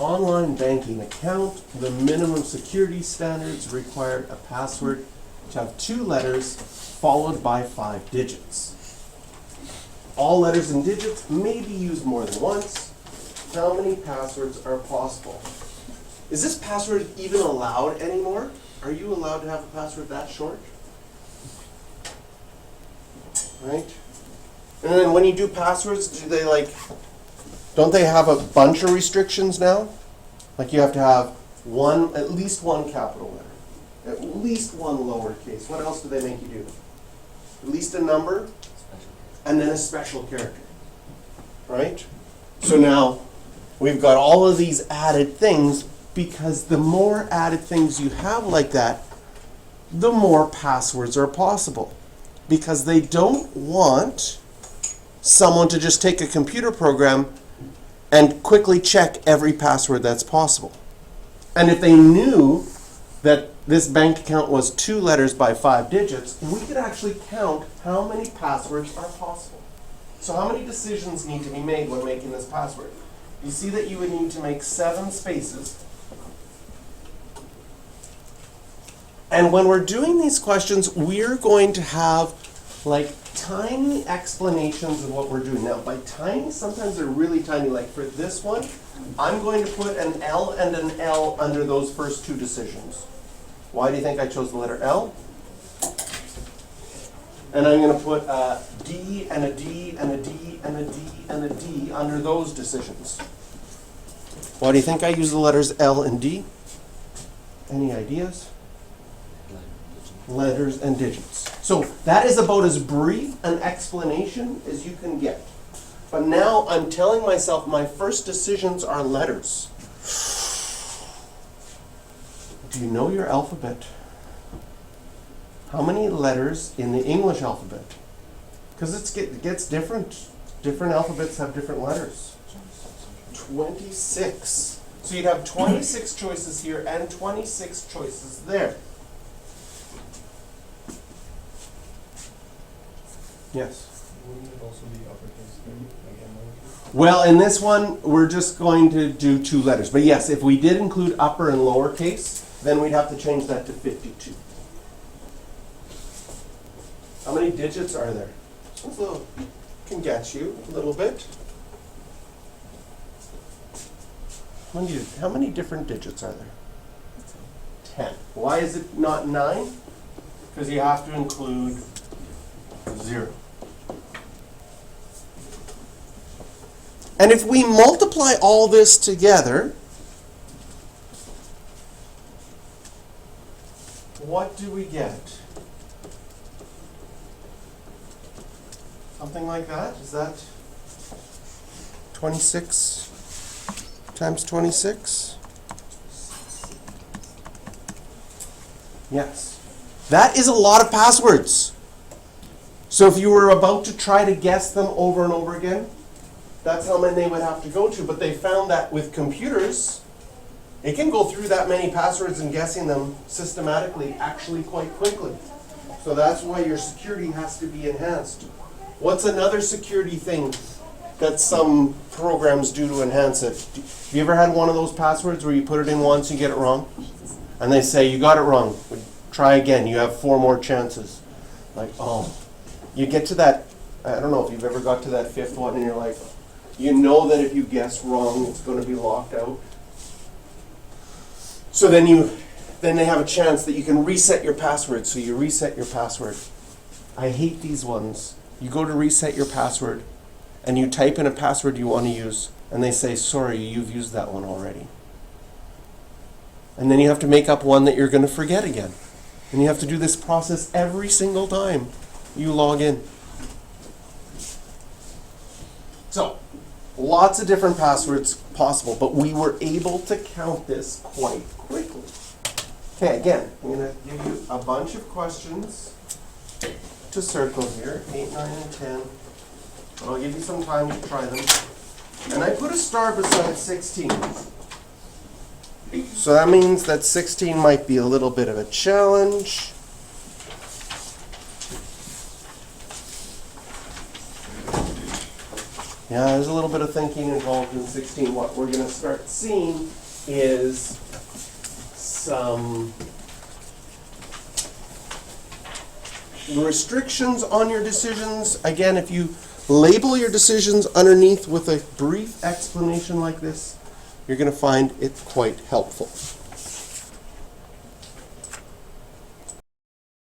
online banking account, the minimum security standards required a password to have 2 letters followed by 5 digits. All letters and digits may be used more than once. How many passwords are possible? Is this password even allowed anymore? Are you allowed to have a password that short? Right? And then when you do passwords, do they don't they have a bunch of restrictions now? Like you have to have at least one capital letter, at least one lowercase. What else do they make you do? At least a number, and then a special character, right? So now we've got all of these added things, because the more added things you have like that, the more passwords are possible. Because they don't want someone to just take a computer program and quickly check every password that's possible. And if they knew that this bank account was 2 letters by 5 digits, we could actually count how many passwords are possible. So how many decisions need to be made when making this password? You see that you would need to make 7 spaces. And when we're doing these questions, we're going to have tiny explanations of what we're doing. Now, by tiny, sometimes they're really tiny. Like for this one, I'm going to put an L and an L under those first 2 decisions. Why do you think I chose the letter L? And I'm going to put a D and a D and a D and a D and a D under those decisions. Why do you think I use the letters L and D? Any ideas? Letters and digits. So that is about as brief an explanation as you can get. But now I'm telling myself my first decisions are letters. Do you know your alphabet? How many letters in the English alphabet? Because it gets different. Different alphabets have different letters. 26. So you'd have 26 choices here and 26 choices there. Yes? Wouldn't it also be uppercase again? Well, in this one, we're just going to do 2 letters. But yes, if we did include upper and lowercase, then we'd have to change that to 52. How many digits are there? So can get you a little bit. How many different digits are there? 10. Why is it not 9? Because you have to include 0. And if we multiply all this together, what do we get? Something like that? Is that 26 times 26? Yes. That is a lot of passwords. So if you were about to try to guess them over and over again, that's how many they would have to go to. But they found that with computers, it can go through that many passwords and guessing them systematically actually quite quickly. So that's why your security has to be enhanced. What's another security thing that some programs do to enhance it? Have you ever had one of those passwords where you put it in once and you get it wrong? And they say, you got it wrong. Try again. You have 4 more chances. Like, oh. You get to that, I don't know if you've ever got to that 5th one and you're like, you know that if you guess wrong, it's going to be locked out. So then they have a chance that you can reset your password. So you reset your password. I hate these ones. You go to reset your password and you type in a password you want to use and they say, sorry, you've used that one already. And then you have to make up one that you're going to forget again. And you have to do this process every single time you log in. So, lots of different passwords possible, but we were able to count this quite quickly. Okay, again, I'm going to give you a bunch of questions to circle here, 8, 9, and 10. But I'll give you some time to try them. And I put a star beside 16. So that means that 16 might be a little bit of a challenge. Yeah, there's a little bit of thinking involved in 16. What we're going to start seeing is some restrictions on your decisions. Again, if you label your decisions underneath with a brief explanation like this, you're going to find it quite helpful.